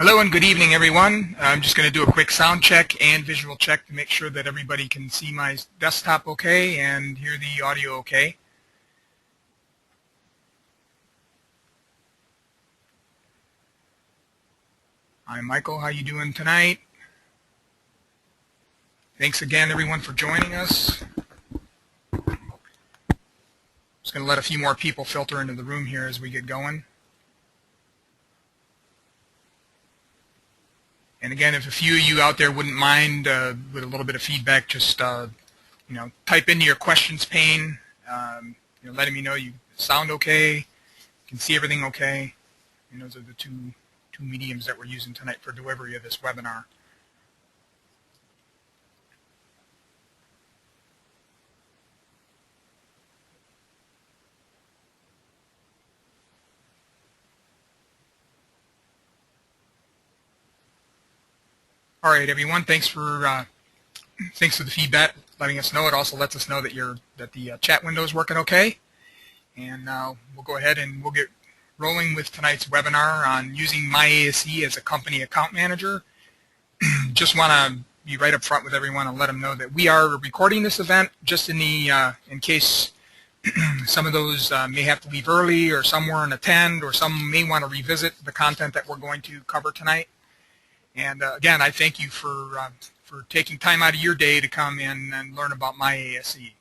Hello and good evening, everyone. I'm just going to do a quick sound check and visual check to make sure that everybody can see my desktop okay and hear the audio okay. Hi, Michael. How you doing tonight? Thanks again, everyone, for joining us. Just going to let a few more people filter into the room here as we get going. And again, if a few of you out there wouldn't mind with a little bit of feedback, just type into your questions pane, letting me know you sound okay, can see everything okay. And those are the two mediums that we're using tonight for delivery of this webinar. All right, everyone. Thanks for the feedback, letting us know. It also lets us know that the chat window is working okay. And we'll go ahead and we'll get rolling with tonight's webinar on using myASE as a company account manager. Just want to be right up front with everyone and let them know that we are recording this event just in case some of those may have to leave early, or some weren't attend, or some may want to revisit the content that we're going to cover tonight. And again, I thank you for taking time out of your day to come in and learn about myASE.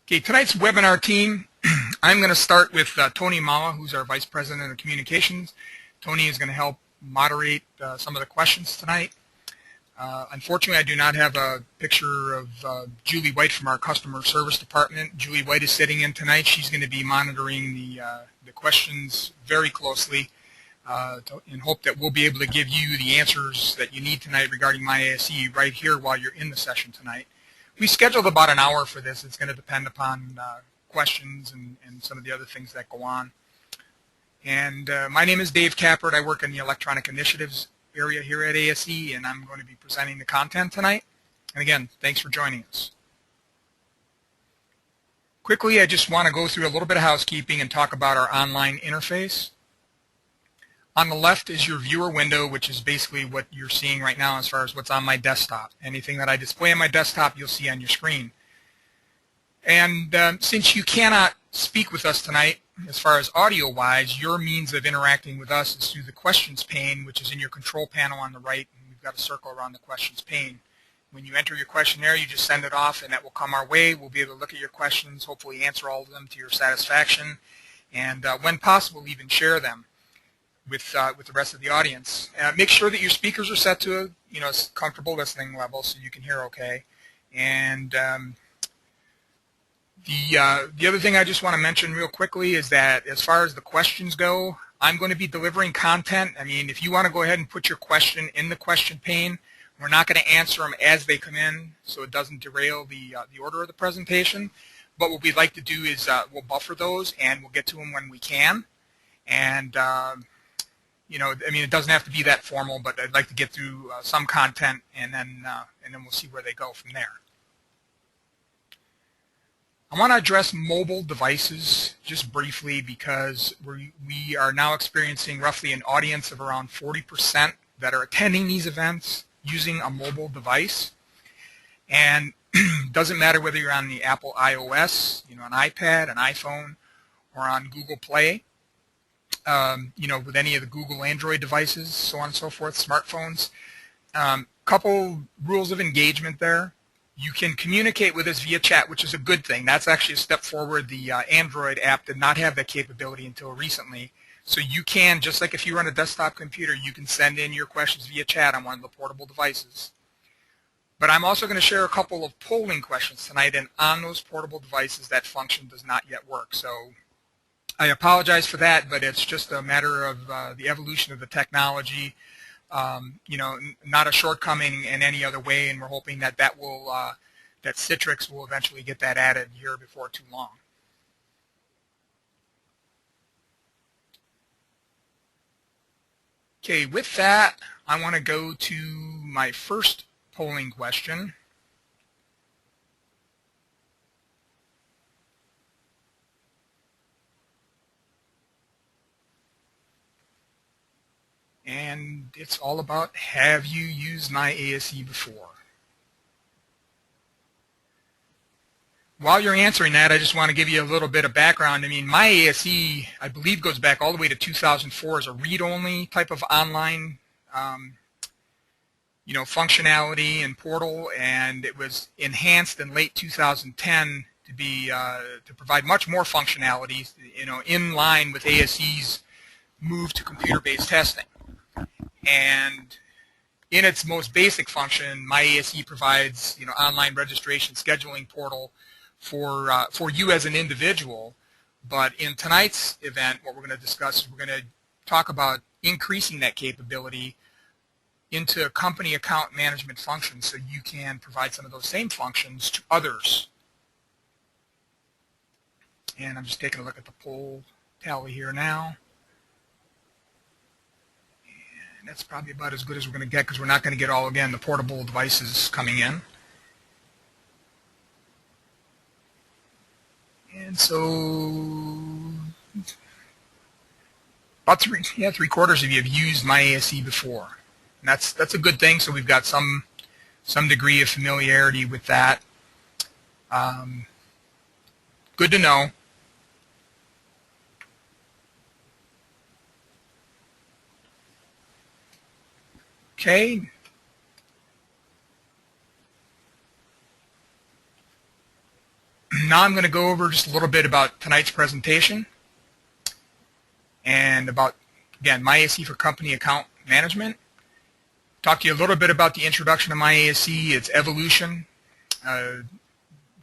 Okay, tonight's webinar team, I'm going to start with Tony Mala, who's our Vice President of Communications. Tony is going to help moderate some of the questions tonight. Unfortunately, I do not have a picture of Julie White from our customer service department. Julie White is sitting in tonight. She's going to be monitoring the questions very closely in hope that we'll be able to give you the answers that you need tonight regarding myASE right here while you're in the session tonight. We scheduled about an hour for this. It's going to depend upon questions and some of the other things that go on. And my name is Dave Kappert. I work in the Electronic Initiatives area here at ASE, and I'm going to be presenting the content tonight. And again, thanks for joining us. Quickly, I just want to go through a little bit of housekeeping and talk about our online interface. On the left is your viewer window, which is basically what you're seeing right now as far as what's on my desktop. Anything that I display on my desktop, you'll see on your screen. And since you cannot speak with us tonight, as far as audio-wise, your means of interacting with us is through the questions pane, which is in your control panel on the right. And we've got a circle around the questions pane. When you enter your questionnaire, you just send it off, and that will come our way. We'll be able to look at your questions, hopefully answer all of them to your satisfaction, and when possible, even share them with the rest of the audience. Make sure that your speakers are set to a comfortable listening level so you can hear okay. And the other thing I just want to mention real quickly is that as far as the questions go, I'm going to be delivering content. I mean, if you want to go ahead and put your question in the question pane, we're not going to answer them as they come in so it doesn't derail the order of the presentation. But what we'd like to do is we'll buffer those and we'll get to them when we can. And I mean, it doesn't have to be that formal, but I'd like to get through some content, and then we'll see where they go from there. I want to address mobile devices just briefly because we are now experiencing roughly an audience of around 40% that are attending these events using a mobile device. And it doesn't matter whether you're on the Apple iOS, an iPad, an iPhone, or on Google Play. With any of the Google Android devices, so on and so forth, smartphones. Couple rules of engagement there. You can communicate with us via chat, which is a good thing. That's actually a step forward. The Android app did not have that capability until recently. So you can, just like if you run a desktop computer, you can send in your questions via chat on one of the portable devices. But I'm also going to share a couple of polling questions tonight, and on those portable devices, that function does not yet work. So I apologize for that, but it's just a matter of the evolution of the technology, not a shortcoming in any other way, and we're hoping that that Citrix will eventually get that added here before too long. Okay, with that, I want to go to my first polling question. And it's all about, have you used myASE before? While you're answering that, I just want to give you a little bit of background. I mean, myASE, I believe, goes back all the way to 2004 as a read-only type of online functionality and portal, and it was enhanced in late 2010 to be to provide much more functionality, in line with ASE's move to computer-based testing. And in its most basic function, myASE provides online registration scheduling portal for you as an individual. But in tonight's event, what we're going to discuss is we're going to talk about increasing that capability into company account management functions so you can provide some of those same functions to others. And I'm just taking a look at the poll tally here now. And that's probably about as good as we're going to get, because we're not going to get all, again, the portable devices coming in. And so about three-quarters of you have used myASE before. And that's a good thing, so we've got some degree of familiarity with that. Good to know. Okay. Now I'm going to go over just a little bit about tonight's presentation and about, again, myASE for company account management. Talk to you a little bit about the introduction of myASE, its evolution. We're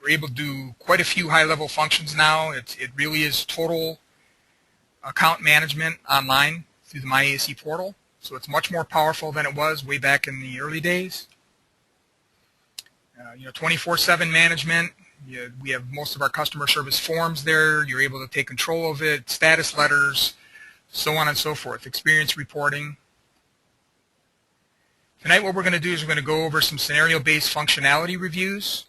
able to do quite a few high-level functions now. It really is total account management online through the myASE portal. So it's much more powerful than it was way back in the early days. 24/7 management. We have most of our customer service forms there. You're able to take control of it, status letters, so on and so forth, experience reporting. Tonight what we're going to do is we're going to go over some scenario-based functionality reviews.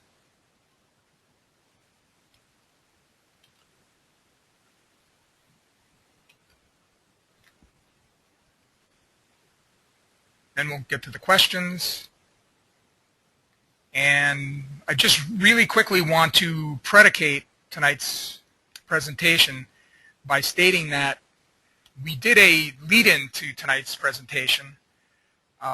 Then we'll get to the questions. And I just really quickly want to predicate tonight's presentation by stating that we did a lead-in to tonight's presentation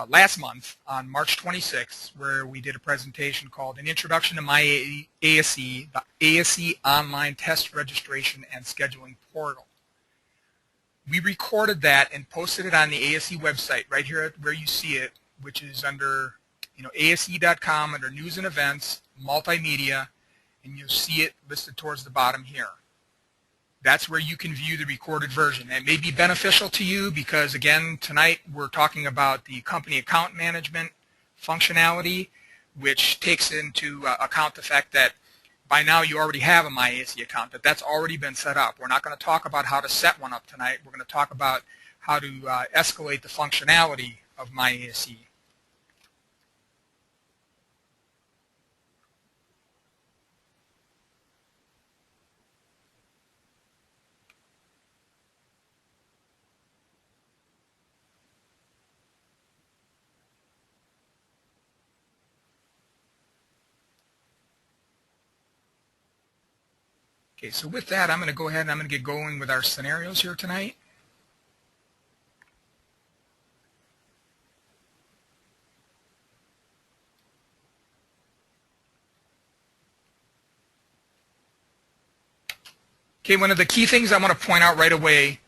last month on March 26th, where we did a presentation called An Introduction to myASE, the ASE Online Test Registration and Scheduling Portal. We recorded that and posted it on the ASE website right here where you see it, which is under ASE.com under News and Events, Multimedia, and you'll see it listed towards the bottom here. That's where you can view the recorded version. That may be beneficial to you because, again, tonight we're talking about the company account management functionality, which takes into account the fact that by now you already have a myASE account, that's already been set up. We're not going to talk about how to set one up tonight. We're going to talk about how to escalate the functionality of myASE. Okay, so with that, I'm going to go ahead and I'm going to get going with our scenarios here tonight. Okay, one of the key things I want to point out right away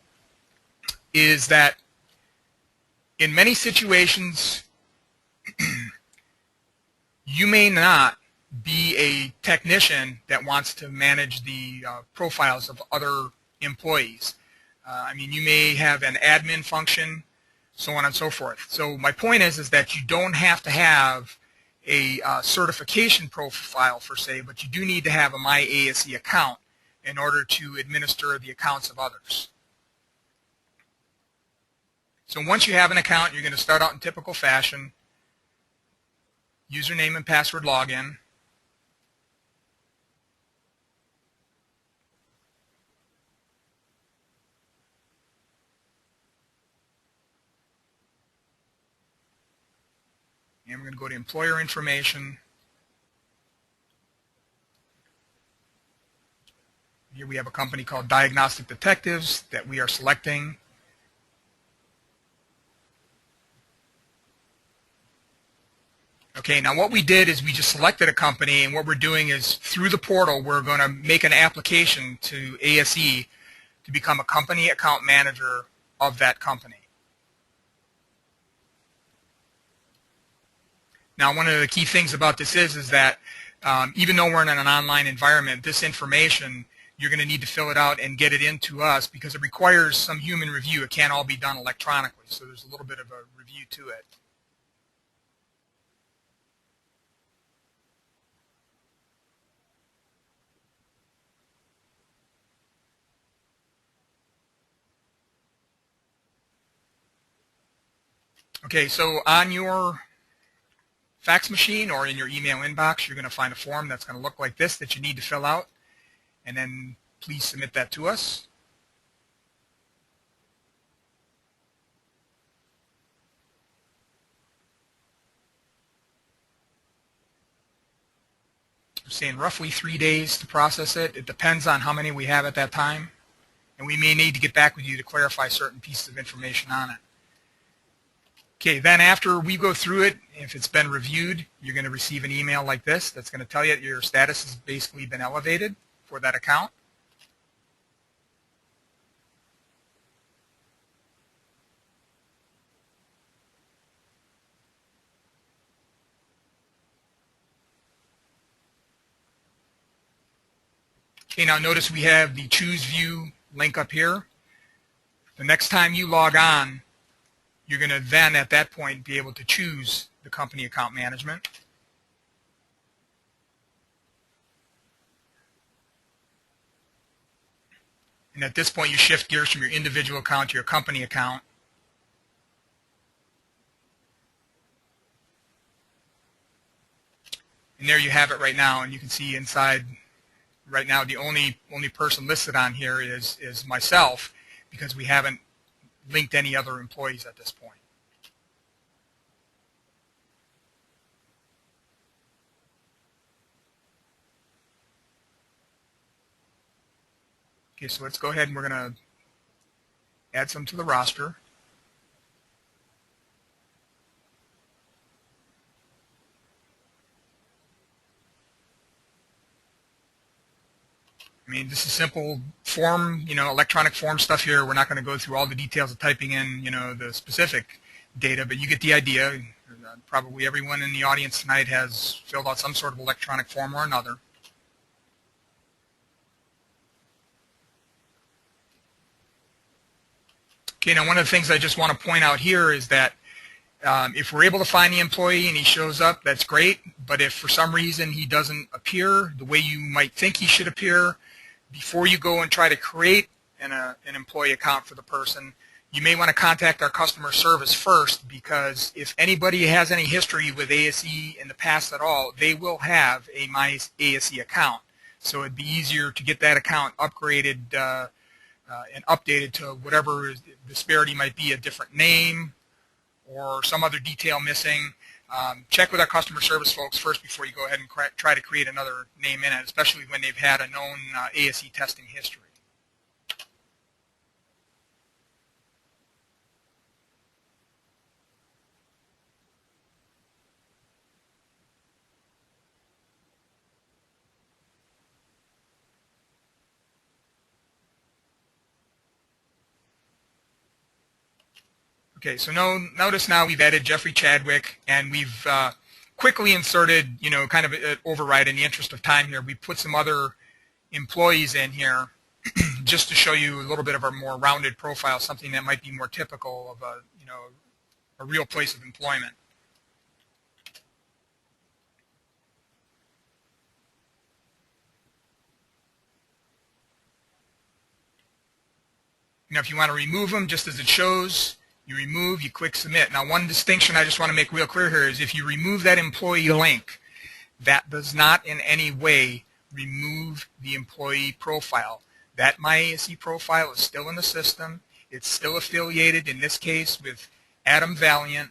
is that in many situations, you may not be a technician that wants to manage the profiles of other employees. I mean, you may have an admin function, so on and so forth. So my point is that you don't have to have a certification profile per se, but you do need to have a myASE account in order to administer the accounts of others. So once you have an account, you're going to start out in typical fashion, username and password login. And we're going to go to employer information. Here we have a company called Diagnostic Detectives that we are selecting. Okay, now what we did is we just selected a company, and what we're doing is through the portal we're going to make an application to ASE to become a company account manager of that company. Now, one of the key things about this is that even though we're in an online environment, this information, you're going to need to fill it out and get it into us because it requires some human review. It can't all be done electronically, so there's a little bit of a review to it. Okay, so on your fax machine or in your email inbox, you're going to find a form that's going to look like this that you need to fill out, and then please submit that to us. We're saying roughly 3 days to process it. It depends on how many we have at that time, and we may need to get back with you to clarify certain pieces of information on it. Okay, then after we go through it, if it's been reviewed, you're going to receive an email like this that's going to tell you that your status has basically been elevated for that account. Okay, now notice we have the Choose View link up here. The next time you log on, you're going to then, at that point, be able to choose the company account management. And at this point, you shift gears from your individual account to your company account. And there you have it right now, and you can see inside right now the only person listed on here is myself, because we haven't linked any other employees at this point. Okay, so let's go ahead and we're going to add some to the roster. I mean, this is simple form, electronic form stuff here. We're not going to go through all the details of typing in, the specific data, but you get the idea. Probably everyone in the audience tonight has filled out some sort of electronic form or another. Okay, now one of the things I just want to point out here is that if we're able to find the employee and he shows up, that's great. But if for some reason he doesn't appear the way you might think he should appear, before you go and try to create an employee account for the person, you may want to contact our customer service first, because if anybody has any history with ASE in the past at all, they will have a myASE account. So it'd be easier to get that account upgraded and updated to whatever disparity might be, a different name or some other detail missing. Check with our customer service folks first before you go ahead and try to create another name in it, especially when they've had a known ASE testing history. Okay, so notice now we've added Jeffrey Chadwick, and we've quickly inserted, kind of an override in the interest of time here. We put some other employees in here just to show you a little bit of a more rounded profile, something that might be more typical of a real place of employment. Now, if you want to remove them, just as it shows, you remove, you click submit. Now, one distinction I just want to make real clear here is if you remove that employee link, that does not in any way remove the employee profile. That myASE profile is still in the system. It's still affiliated, in this case, with Adam Valiant.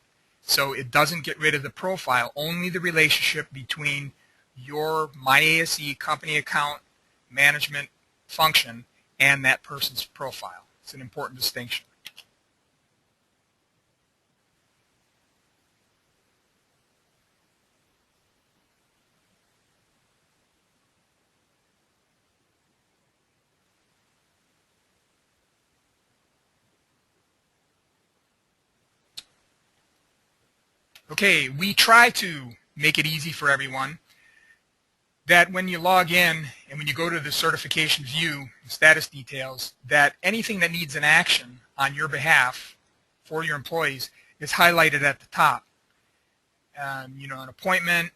So it doesn't get rid of the profile, only the relationship between your myASE company account management function and that person's profile. It's an important distinction. Okay, we try to make it easy for everyone that when you log in and when you go to the certification view, status details, that anything that needs an action on your behalf for your employees is highlighted at the top. You know, an appointment,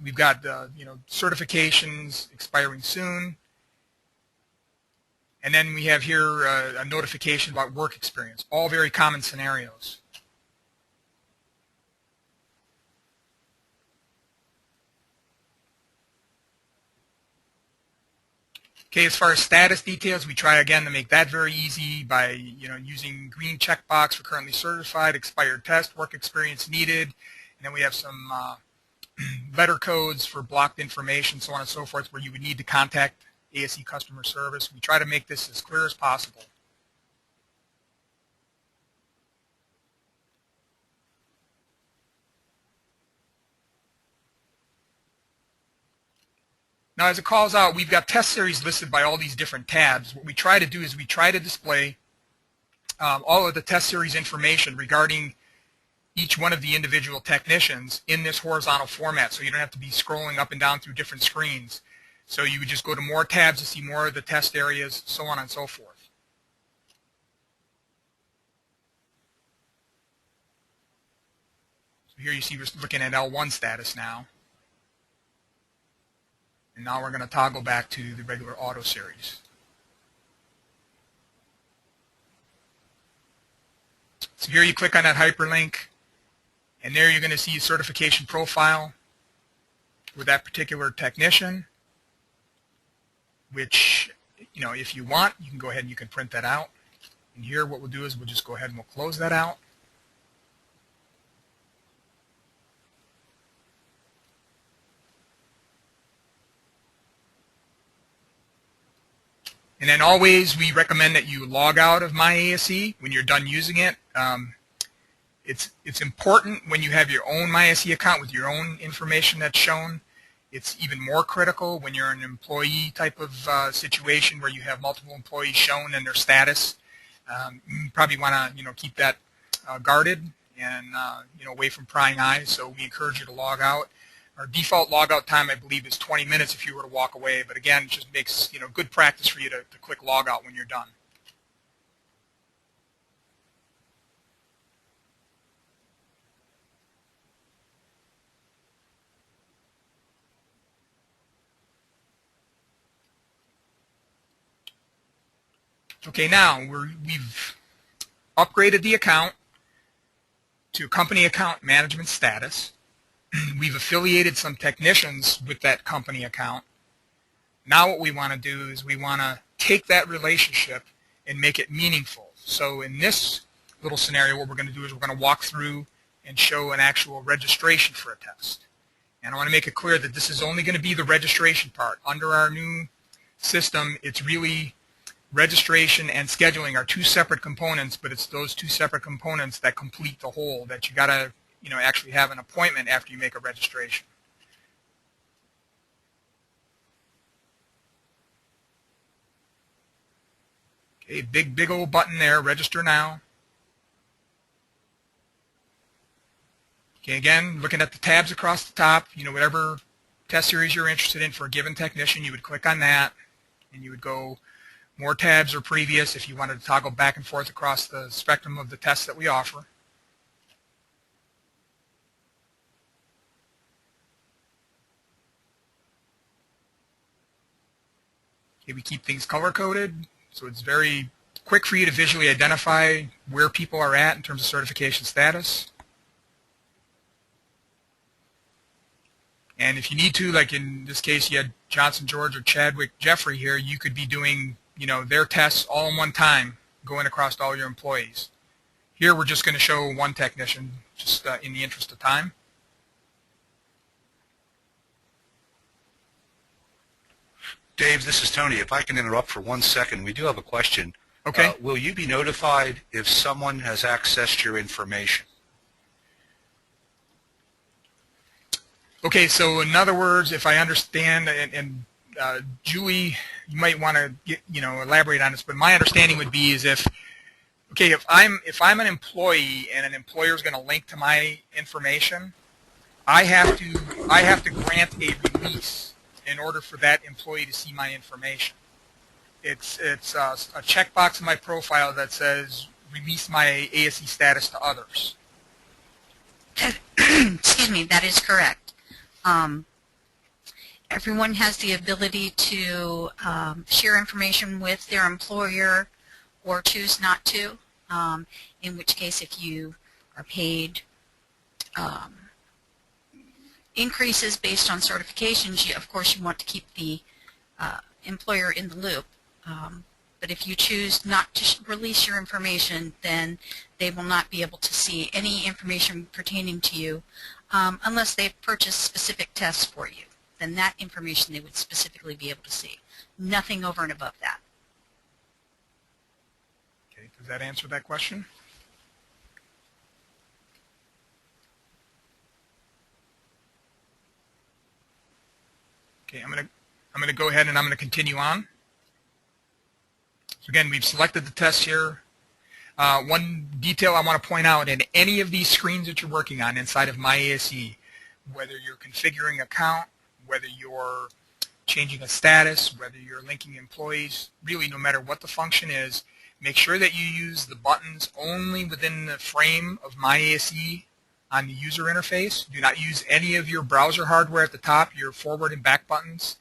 we've got you know, certifications expiring soon, and then we have here a notification about work experience, all very common scenarios. Okay, as far as status details, we try again to make that very easy by, you know, using green checkbox for currently certified, expired test, work experience needed, and then we have some letter codes for blocked information, so on and so forth, where you would need to contact ASE customer service. We try to make this as clear as possible. Now, as it calls out, we've got test series listed by all these different tabs. What we try to do is we try to display all of the test series information regarding each one of the individual technicians in this horizontal format, so you don't have to be scrolling up and down through different screens. So you would just go to more tabs to see more of the test areas, so on and so forth. So here you see we're looking at L1 status now. And now we're going to toggle back to the regular auto series. So here you click on that hyperlink, and there you're going to see a certification profile with that particular technician, which, you know, if you want, you can go ahead and you can print that out. And here what we'll do is we'll just go ahead and we'll close that out. And then always we recommend that you log out of myASE when you're done using it. It's important when you have your own myASE account with your own information that's shown. It's even more critical when you're in an employee type of situation where you have multiple employees shown and their status. You probably want to, you know, keep that guarded and you know, away from prying eyes. So we encourage you to log out. Our default logout time, I believe, is 20 minutes if you were to walk away. But again, it just makes, you know, good practice for you to click log out when you're done. Okay, now we've upgraded the account to company account management status. We've affiliated some technicians with that company account. Now what we want to do is we want to take that relationship and make it meaningful. So in this little scenario, what we're going to do is we're going to walk through and show an actual registration for a test. And I want to make it clear that this is only going to be the registration part. Under our new system, it's really registration and scheduling are two separate components, but it's those two separate components that complete the whole, that you got to, you know, actually have an appointment after you make a registration. Okay, big old button there, register now. Okay, again, looking at the tabs across the top, you know, whatever test series you're interested in for a given technician, you would click on that, and you would go more tabs or previous if you wanted to toggle back and forth across the spectrum of the tests that we offer. Okay, we keep things color-coded, so it's very quick for you to visually identify where people are at in terms of certification status. And if you need to, like in this case, you had Johnson, George, or Chadwick, Jeffrey here, you could be doing, you know, their tests all in one time, going across all your employees. Here we're just going to show one technician, just in the interest of time. Dave, this is Tony. If I can interrupt for 1 second, we do have a question. Okay. Will you be notified if someone has accessed your information? Okay, so in other words, if I understand, and Julie, you might want to elaborate on this, but my understanding would be is if I'm an employee and an employer is going to link to my information, I have to grant a release in order for that employee to see my information. It's a checkbox in my profile that says release my ASE status to others. Excuse me, that is correct. Everyone has the ability to share information with their employer or choose not to, in which case if you are paid increases based on certifications, of course you want to keep the employer in the loop. But if you choose not to release your information, then they will not be able to see any information pertaining to you unless they've purchased specific tests for you. Then that information they would specifically be able to see. Nothing over and above that. Okay, does that answer that question? Okay, I'm gonna go ahead and I'm gonna continue on. So again, we've selected the test here. One detail I want to point out, in any of these screens that you're working on inside of myASE, whether you're configuring an account, whether you're changing a status, whether you're linking employees, really no matter what the function is, make sure that you use the buttons only within the frame of myASE on the user interface. Do not use any of your browser hardware at the top, your forward and back buttons,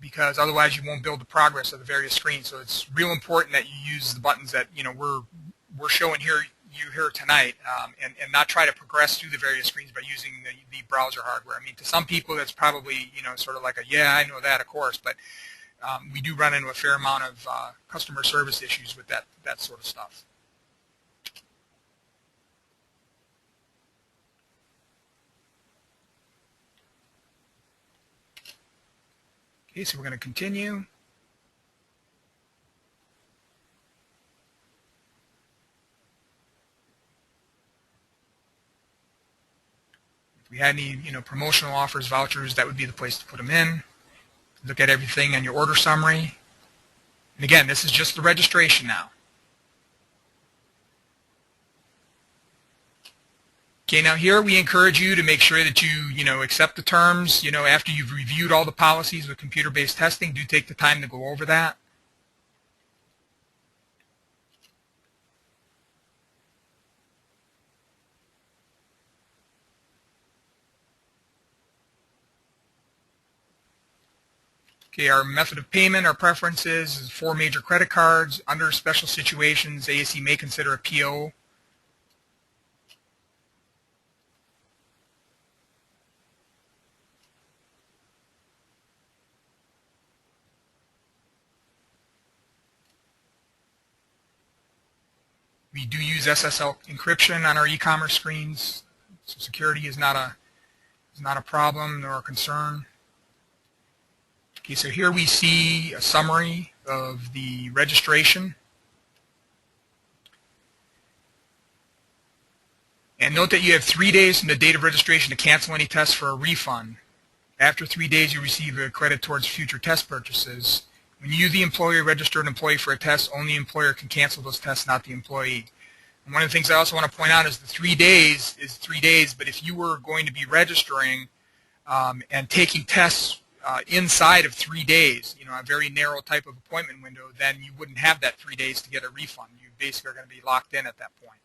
because otherwise you won't build the progress of the various screens. So it's real important that you use the buttons that we're showing you here tonight, and not try to progress through the various screens by using the browser hardware. I mean, to some people that's probably sort of like a yeah, I know that, of course, but we do run into a fair amount of customer service issues with that sort of stuff. Okay, so we're going to continue. If we had any promotional offers, vouchers, that would be the place to put them in. Look at everything in your order summary. And again, this is just the registration now. Okay, now here we encourage you to make sure that you accept the terms. After you've reviewed all the policies with computer-based testing, do take the time to go over that. Okay, our method of payment, our preferences is 4 major credit cards. Under special situations, ASE may consider a PO. We do use SSL encryption on our e-commerce screens, so security is not a problem nor a concern. Okay, so here we see a summary of the registration. And note that you have 3 days from the date of registration to cancel any tests for a refund. After 3 days, you receive a credit towards future test purchases. When you, the employer, register an employee for a test, only the employer can cancel those tests, not the employee. And one of the things I also want to point out is the 3 days is 3 days, but if you were going to be registering and taking tests inside of 3 days, a very narrow type of appointment window, then you wouldn't have that 3 days to get a refund. You basically are going to be locked in at that point.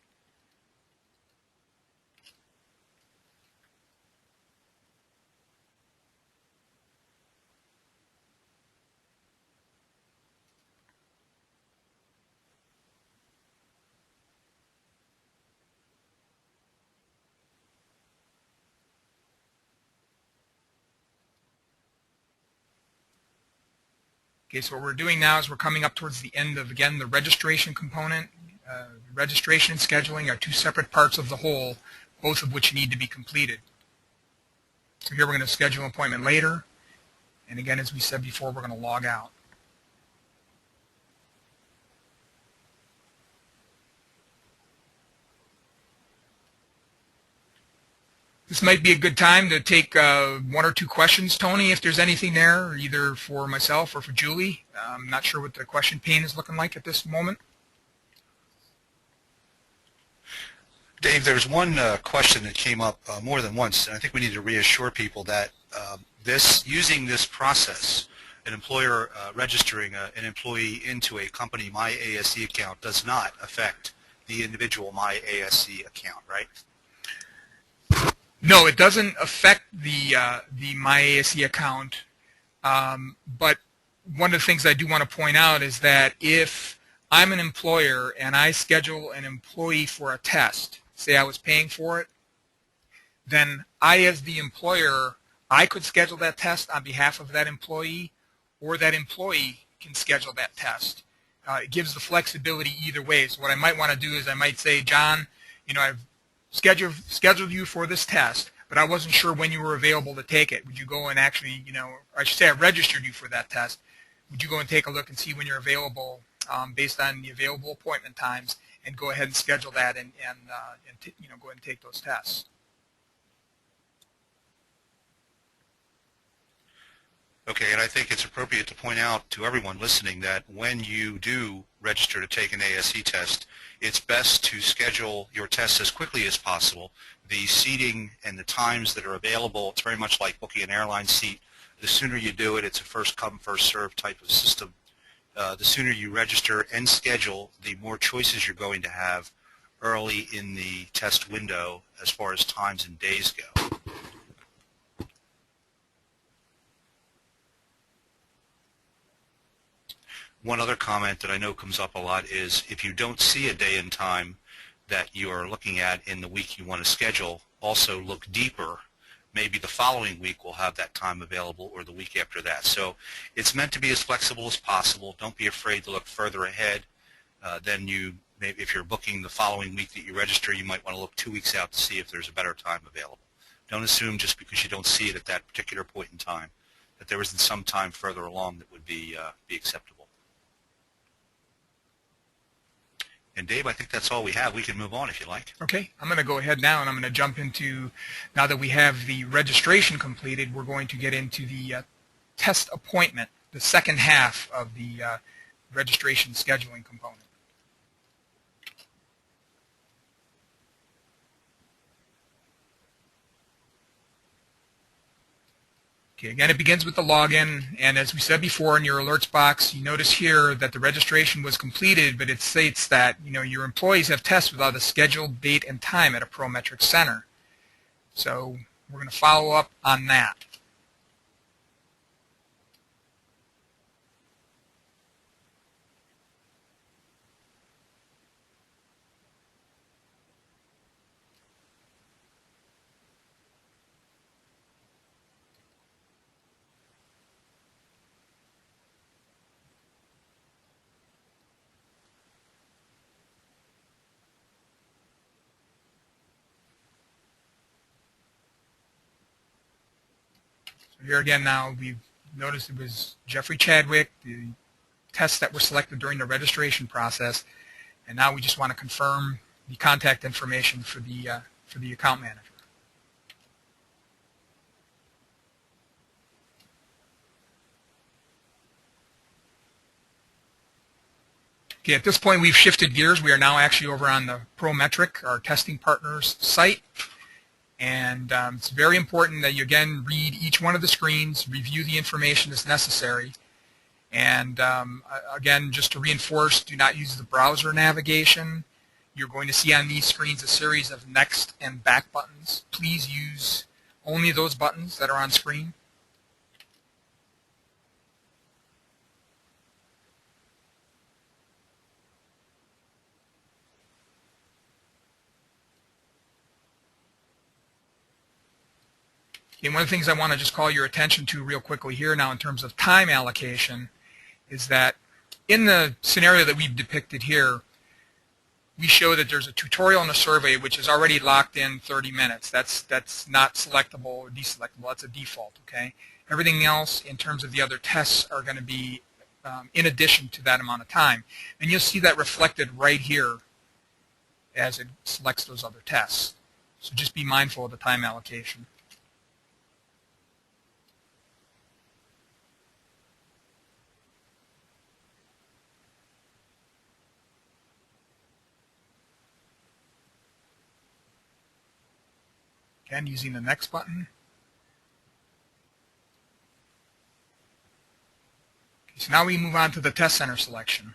Okay, so what we're doing now is we're coming up towards the end of, again, the registration component. Registration and scheduling are two separate parts of the whole, both of which need to be completed. So here we're going to schedule an appointment later, and again, as we said before, we're going to log out. This might be a good time to take one or two questions, Tony, if there's anything there, either for myself or for Julie. I'm not sure what the question pane is looking like at this moment. Dave, there's one question that came up more than once, and I think we need to reassure people that using this process, an employer registering an employee into a company myASE account does not affect the individual myASE account, right? No, it doesn't affect the myASE account, but one of the things I do want to point out is that if I'm an employer and I schedule an employee for a test, say I was paying for it, then I, as the employer, I could schedule that test on behalf of that employee, or that employee can schedule that test. It gives the flexibility either way. So what I might want to do is I might say, John, I've scheduled you for this test, but I wasn't sure when you were available to take it. Would you go and actually, I should say I registered you for that test. Would you go and take a look and see when you're available based on the available appointment times, and go ahead and schedule that and go ahead and take those tests. Okay, and I think it's appropriate to point out to everyone listening that when you do register to take an ASE test, it's best to schedule your tests as quickly as possible. The seating and the times that are available, it's very much like booking an airline seat. The sooner you do it, it's a first come, first served type of system. The sooner you register and schedule, the more choices you're going to have early in the test window as far as times and days go. One other comment that I know comes up a lot is if you don't see a day and time that you are looking at in the week you want to schedule, also look deeper. Maybe the following week will have that time available, or the week after that. So it's meant to be as flexible as possible. Don't be afraid to look further ahead than you. Maybe if you're booking the following week that you register, you might want to look 2 weeks out to see if there's a better time available. Don't assume just because you don't see it at that particular point in time that there isn't some time further along that would be acceptable. And Dave, I think that's all we have. We can move on if you like. Okay, I'm going to go ahead now and I'm going to jump into, now that we have the registration completed, we're going to get into the test appointment, the second half of the registration scheduling component. Okay, again, it begins with the login, and as we said before in your alerts box, you notice here that the registration was completed, but it states that your employees have tests without a scheduled date and time at a Prometric center. So we're going to follow up on that. Here again now, we've noticed it was Jeffrey Chadwick, the tests that were selected during the registration process, and now we just want to confirm the contact information for the account manager. Okay, at this point we've shifted gears. We are now actually over on the Prometric, our testing partners site. And it's very important that you, again, read each one of the screens, review the information as necessary. And again, just to reinforce, do not use the browser navigation. You're going to see on these screens a series of next and back buttons. Please use only those buttons that are on screen. And one of the things I want to just call your attention to real quickly here now in terms of time allocation is that in the scenario that we've depicted here, we show that there's a tutorial and a survey which is already locked in 30 minutes. That's not selectable or deselectable. That's a default, okay? Everything else in terms of the other tests are going to be in addition to that amount of time. And you'll see that reflected right here as it selects those other tests. So just be mindful of the time allocation. Again, using the next button. Okay, so now we move on to the test center selection.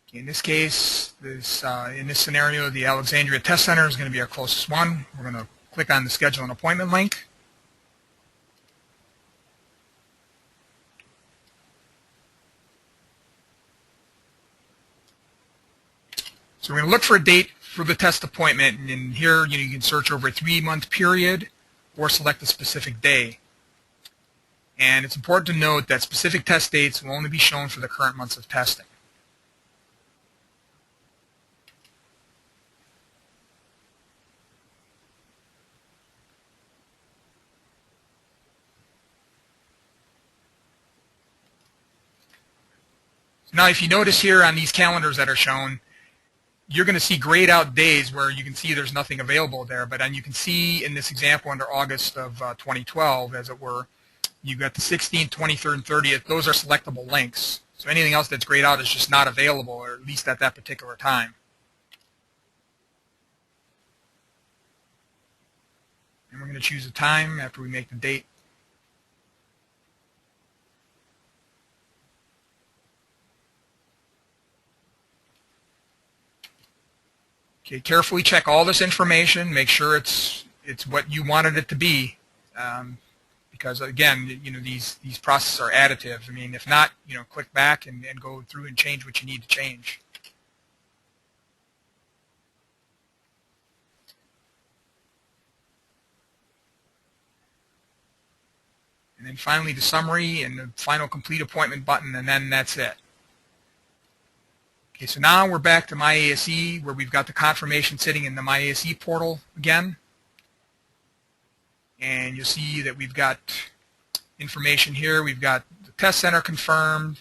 Okay, in this case, in this scenario, the Alexandria Test Center is going to be our closest one. We're going to click on the Schedule an Appointment link. So we're going to look for a date for the test appointment, and here you can search over a 3-month period or select a specific day. And it's important to note that specific test dates will only be shown for the current months of testing. Now, if you notice here on these calendars that are shown, you're going to see grayed out days where you can see there's nothing available there. But then you can see in this example under August of 2012, as it were, you've got the 16th, 23rd, and 30th. Those are selectable links. So anything else that's grayed out is just not available, or at least at that particular time. And we're going to choose a time after we make the date. Okay, carefully check all this information. Make sure it's what you wanted it to be, because again, these processes are additive. I mean, if not, click back and go through and change what you need to change. And then finally, the summary and the final complete appointment button, and then that's it. Okay, so now we're back to myASE, where we've got the confirmation sitting in the myASE portal again. And you'll see that we've got information here. We've got the test center confirmed.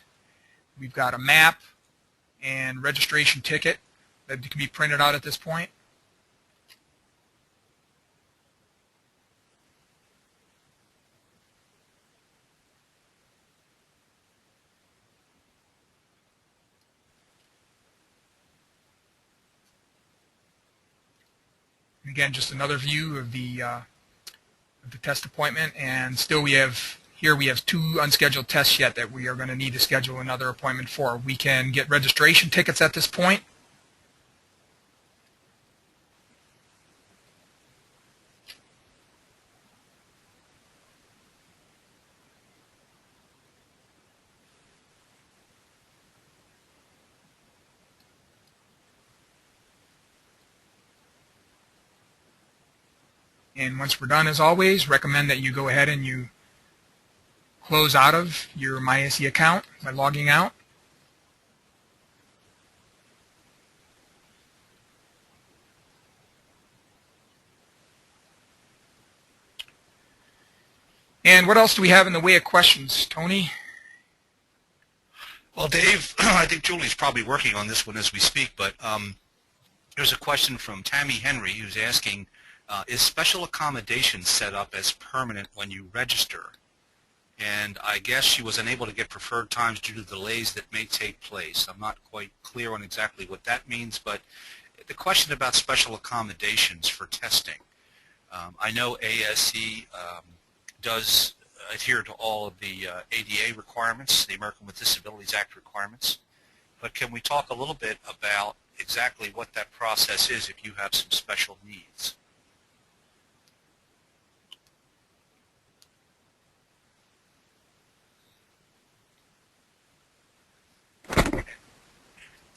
We've got a map and registration ticket that can be printed out at this point. Again, just another view of the test appointment, and still we have 2 unscheduled tests yet that we are going to need to schedule another appointment for. We can get registration tickets at this point. And once we're done, as always, recommend that you go ahead and you close out of your myASE account by logging out. And what else do we have in the way of questions, Tony? Well, Dave, I think Julie's probably working on this one as we speak, but there's a question from Tammy Henry who's asking, is special accommodations set up as permanent when you register? And I guess she was unable to get preferred times due to delays that may take place. I'm not quite clear on exactly what that means, but the question about special accommodations for testing. I know ASE does adhere to all of the ADA requirements, the American with Disabilities Act requirements, but can we talk a little bit about exactly what that process is if you have some special needs?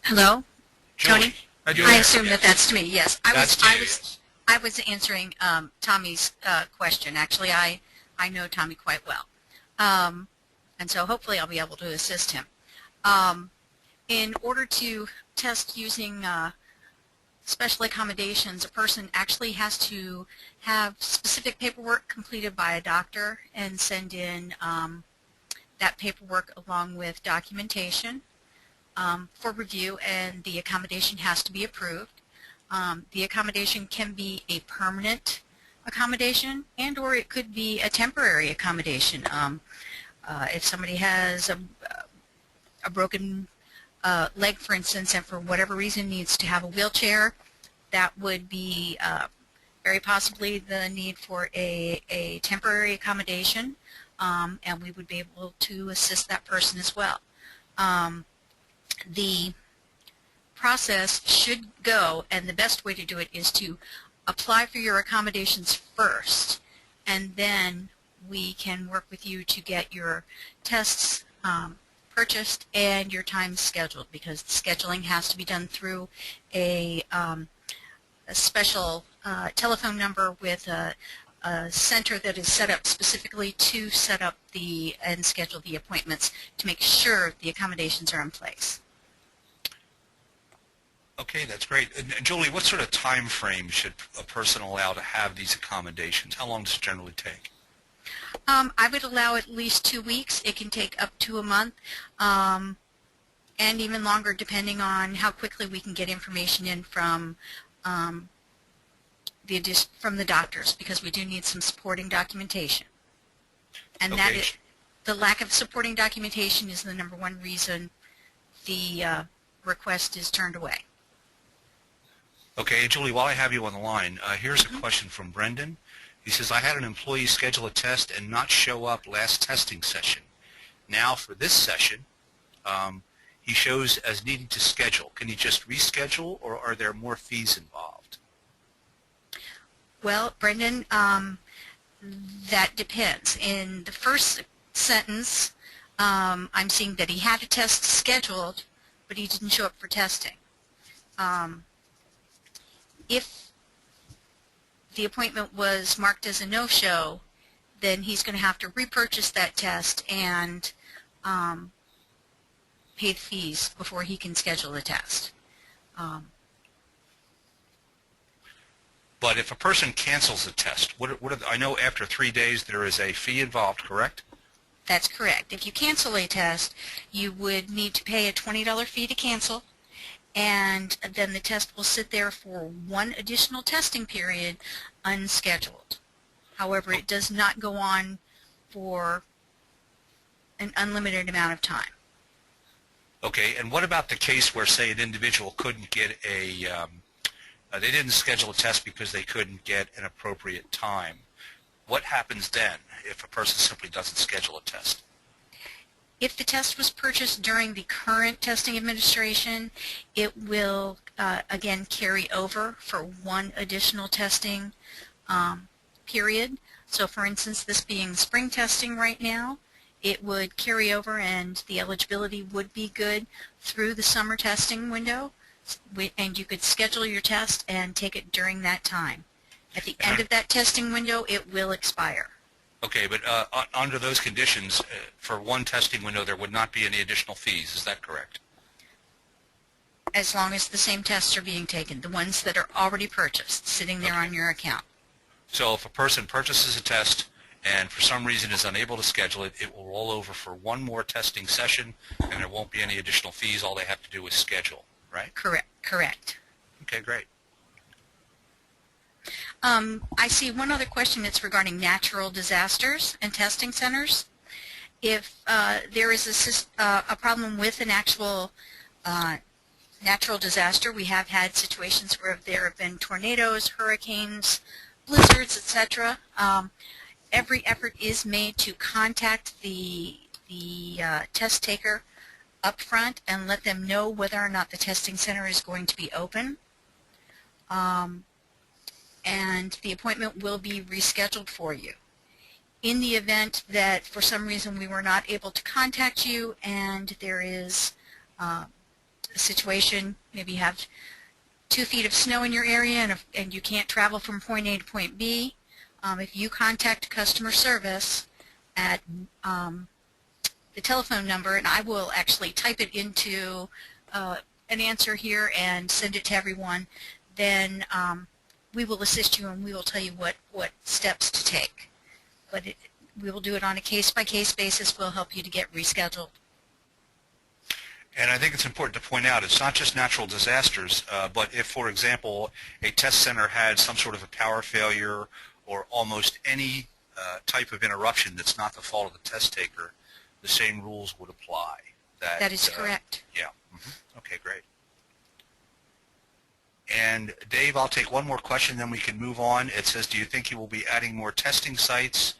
Hello, Julie. Tony. I assume that that's to me. Yes, I was answering Tommy's question. Actually, I know Tommy quite well. And so hopefully I'll be able to assist him. In order to test using special accommodations, a person actually has to have specific paperwork completed by a doctor and send in that paperwork along with documentation for review, and the accommodation has to be approved. The accommodation can be a permanent accommodation, and or it could be a temporary accommodation. If somebody has a broken leg, for instance, and for whatever reason needs to have a wheelchair, that would be very possibly the need for a temporary accommodation, and we would be able to assist that person as well. The process should go, and the best way to do it is to apply for your accommodations first, and then we can work with you to get your tests purchased and your time scheduled, because the scheduling has to be done through a special telephone number with a center that is set up specifically to set up and schedule the appointments to make sure the accommodations are in place. Okay, that's great. And Julie, what sort of time frame should a person allow to have these accommodations? How long does it generally take? I would allow at least 2 weeks. It can take up to a month, and even longer depending on how quickly we can get information in from the doctors, because we do need some supporting documentation. And okay. that is, the lack of supporting documentation is the #1 reason the request is turned away. Okay, Julie, while I have you on the line, here's a question from Brendan. He says, I had an employee schedule a test and not show up last testing session. Now for this session, he shows as needing to schedule. Can he just reschedule, or are there more fees involved? Well, Brendan, that depends. In the first sentence, I'm seeing that he had a test scheduled, but he didn't show up for testing. If the appointment was marked as a no-show, then he's going to have to repurchase that test and pay the fees before he can schedule the test. But if a person cancels a test, I know after 3 days there is a fee involved, correct? That's correct. If you cancel a test, you would need to pay a $20 fee to cancel, and then the test will sit there for 1 additional testing period unscheduled. However, it does not go on for an unlimited amount of time. Okay, and what about the case where, say, an individual couldn't get they didn't schedule a test because they couldn't get an appropriate time? What happens then if a person simply doesn't schedule a test? If the test was purchased during the current testing administration, it will again carry over for 1 additional testing period. So for instance, this being spring testing right now, it would carry over and the eligibility would be good through the summer testing window, and you could schedule your test and take it during that time. At the end of that testing window, it will expire. Okay, but under those conditions, for 1 testing window, there would not be any additional fees. Is that correct? As long as the same tests are being taken, the ones that are already purchased, sitting there on your account. So if a person purchases a test and for some reason is unable to schedule it, it will roll over for 1 more testing session, and there won't be any additional fees. All they have to do is schedule, right? Correct. Okay, great. I see one other question that's regarding natural disasters and testing centers. If there is a problem with an actual natural disaster, we have had situations where there have been tornadoes, hurricanes, blizzards, etc. Every effort is made to contact the test taker up front and let them know whether or not the testing center is going to be open. And the appointment will be rescheduled for you. In the event that for some reason we were not able to contact you and there is a situation, maybe you have 2 feet of snow in your area and you can't travel from point A to point B, if you contact customer service at the telephone number, and I will actually type it into an answer here and send it to everyone, then we will assist you and we will tell you what steps to take. But we will do it on a case-by-case basis. We'll help you to get rescheduled. And I think it's important to point out it's not just natural disasters, but if, for example, a test center had some sort of a power failure or almost any type of interruption that's not the fault of the test taker, the same rules would apply. That is correct. Yeah. Mm-hmm. Okay, great. And Dave, I'll take one more question, then we can move on. It says, do you think you will be adding more testing sites?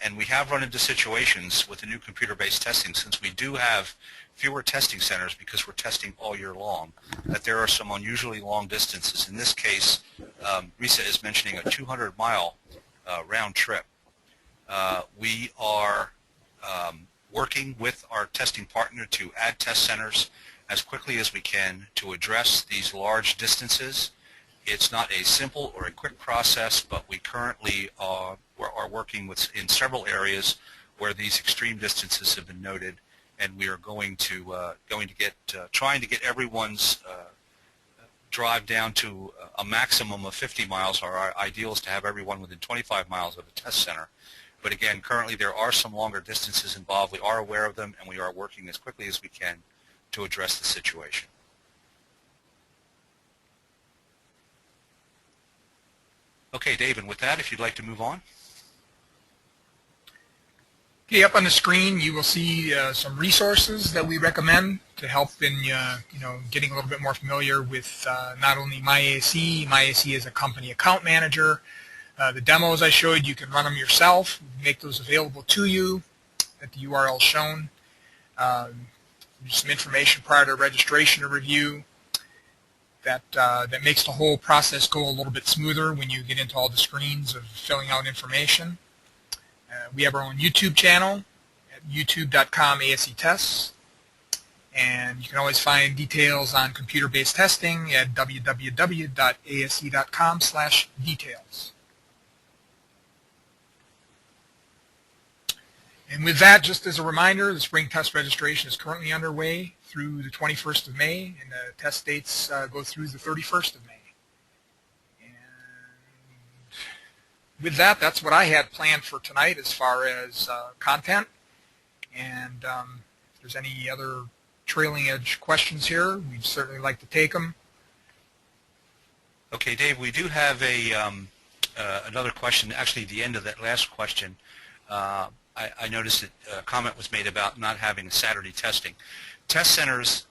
And we have run into situations with the new computer-based testing, since we do have fewer testing centers because we're testing all year long, that there are some unusually long distances. In this case, Risa is mentioning a 200-mile round trip. We are working with our testing partner to add test centers as quickly as we can to address these large distances. It's not a simple or a quick process, but we currently are working in several areas where these extreme distances have been noted, and we are trying to get everyone's drive down to a maximum of 50 miles. Our ideal is to have everyone within 25 miles of a test center. But again, currently there are some longer distances involved. We are aware of them, and we are working as quickly as we can to address the situation. Okay, Dave, and with that, if you'd like to move on. Okay, up on the screen you will see some resources that we recommend to help in getting a little bit more familiar with not only myASE. myASE is a company account manager. The demos I showed, you can run them yourself. We make those available to you at the URL shown. Some information prior to registration or review that makes the whole process go a little bit smoother when you get into all the screens of filling out information. We have our own YouTube channel at youtube.com/ASE-tests, and you can always find details on computer-based testing at www.ase.com/details. And with that, just as a reminder, the spring test registration is currently underway through the 21st of May, and the test dates go through the 31st of May. And with that, that's what I had planned for tonight as far as content. And if there's any other trailing edge questions here, we'd certainly like to take them. Okay, Dave, we do have another question. Actually, at the end of that last question, I noticed that a comment was made about not having Saturday testing. Test centers,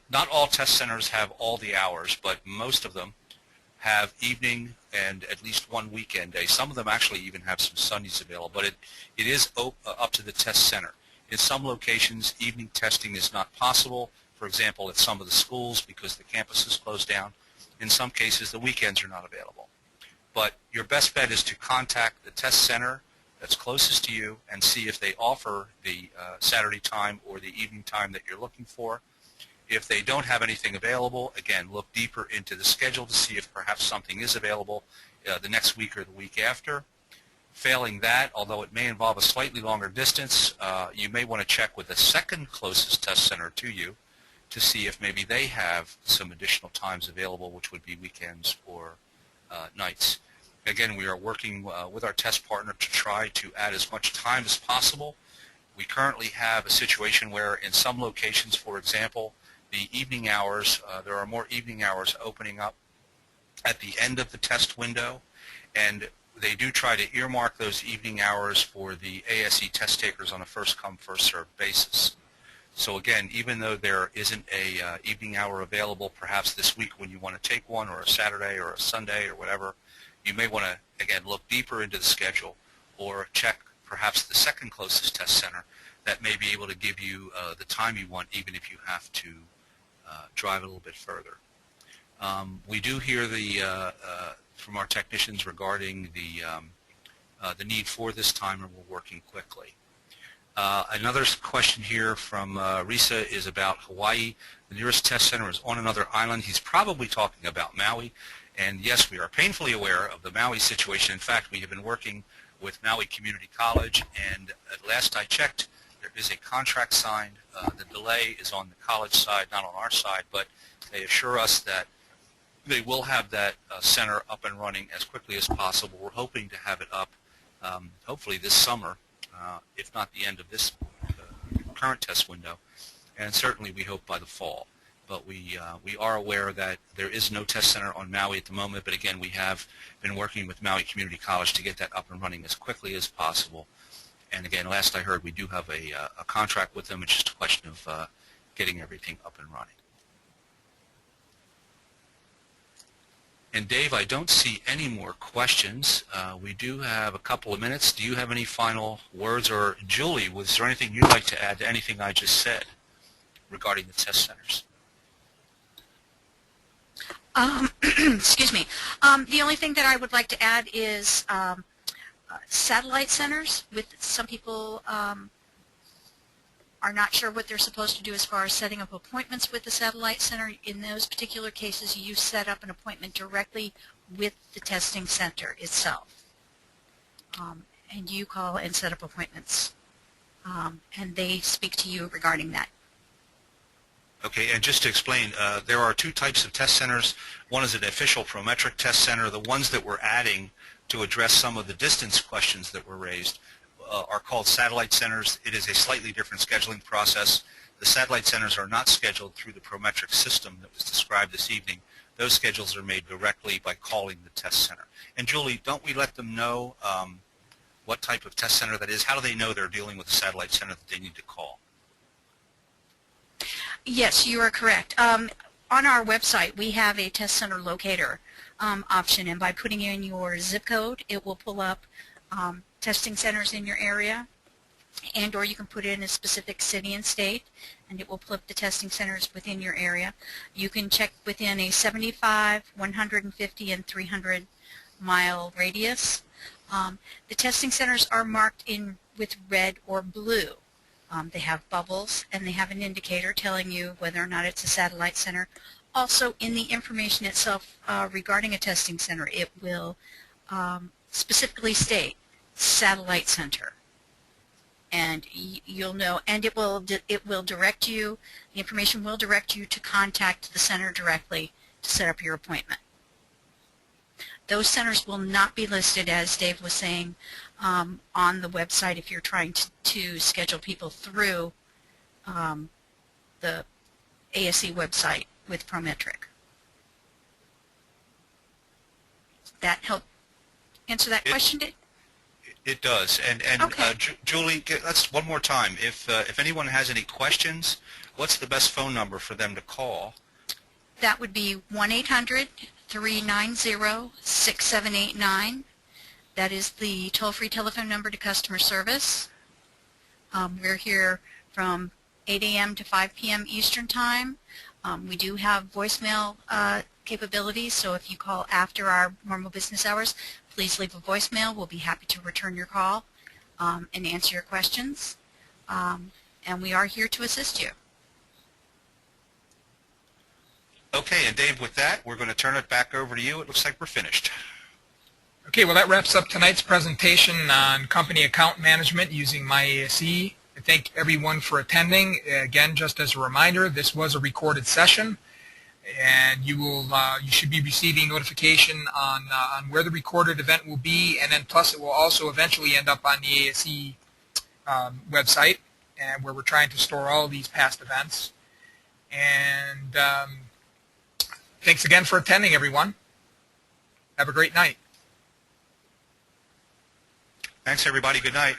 not all test centers have all the hours, but most of them have evening and at least one weekend day. Some of them actually even have some Sundays available, but it is up to the test center. In some locations, evening testing is not possible. For example, at some of the schools because the campus is closed down. In some cases, the weekends are not available. But your best bet is to contact the test center that's closest to you and see if they offer the Saturday time or the evening time that you're looking for. If they don't have anything available, again, look deeper into the schedule to see if perhaps something is available the next week or the week after. Failing that, although it may involve a slightly longer distance, you may want to check with the second closest test center to you to see if maybe they have some additional times available, which would be weekends or nights. Again, we are working with our test partner to try to add as much time as possible. We currently have a situation where in some locations, for example, the evening hours, there are more evening hours opening up at the end of the test window, and they do try to earmark those evening hours for the ASE test takers on a first-come, first-served basis. So again, even though there isn't a evening hour available perhaps this week when you want to take one, or a Saturday or a Sunday or whatever, you may want to, again, look deeper into the schedule or check perhaps the second closest test center that may be able to give you the time you want, even if you have to drive a little bit further. We do hear from our technicians regarding the need for this time, and we're working quickly. Another question here from Risa is about Hawaii. The nearest test center is on another island. He's probably talking about Maui. And yes, we are painfully aware of the Maui situation. In fact, we have been working with Maui Community College, and at last I checked, There is a contract signed. The delay is on the college side, not on our side, but they assure us that they will have that center up and running as quickly as possible. We're hoping to have it up hopefully this summer, if not the end of this current test window, and certainly we hope by the fall. But we are aware that there is no test center on Maui at the moment, but again, we have been working with Maui Community College to get that up and running as quickly as possible. And again, last I heard, we do have a contract with them. It's just a question of getting everything up and running. And Dave, I don't see any more questions. We do have a couple of minutes. Do you have any final words? Or Julie, was there anything you'd like to add to anything I just said regarding the test centers? Excuse me. The only thing that I would like to add is satellite centers. With some people are not sure what they're supposed to do as far as setting up appointments with the satellite center. In those particular cases, you set up an appointment directly with the testing center itself. And you call and set up appointments. And they speak to you regarding that. Okay, and just to explain, there are two types of test centers. One is an official Prometric test center. The ones that we're adding to address some of the distance questions that were raised are called satellite centers. It is a slightly different scheduling process. The satellite centers are not scheduled through the Prometric system that was described this evening. Those schedules are made directly by calling the test center. And Julie, don't we let them know what type of test center that is? How do they know they're dealing with a satellite center that they need to call? Yes, you are correct. On our website, we have a test center locator option, and by putting in your zip code, it will pull up testing centers in your area, and or you can put in a specific city and state, and it will pull up the testing centers within your area. You can check within a 75, 150, and 300 mile radius. The testing centers are marked in with red or blue. They have bubbles, and they have an indicator telling you whether or not it's a satellite center. Also, in the information itself regarding a testing center, it will specifically state satellite center, and you'll know. And it will direct you. The information will direct you to contact the center directly to set up your appointment. Those centers will not be listed, as Dave was saying, on the website if you're trying to schedule people through the ASE website with Prometric. That help answer that question? It does. And okay. Julie, let's one more time. If anyone has any questions, what's the best phone number for them to call? That would be 1-800-390-6789. That is the toll-free telephone number to customer service. We're here from 8 a.m. to 5 p.m. Eastern Time. We do have voicemail capabilities, so if you call after our normal business hours, please leave a voicemail. We'll be happy to return your call and answer your questions. And we are here to assist you. Okay, and Dave, with that, we're going to turn it back over to you. It looks like we're finished. Okay, well that wraps up tonight's presentation on company account management using myASE. I thank everyone for attending. Again, just as a reminder, this was a recorded session, and you should be receiving notification on where the recorded event will be, and then plus it will also eventually end up on the ASE website, and where we're trying to store all of these past events. And thanks again for attending, everyone. Have a great night. Thanks, everybody. Good night.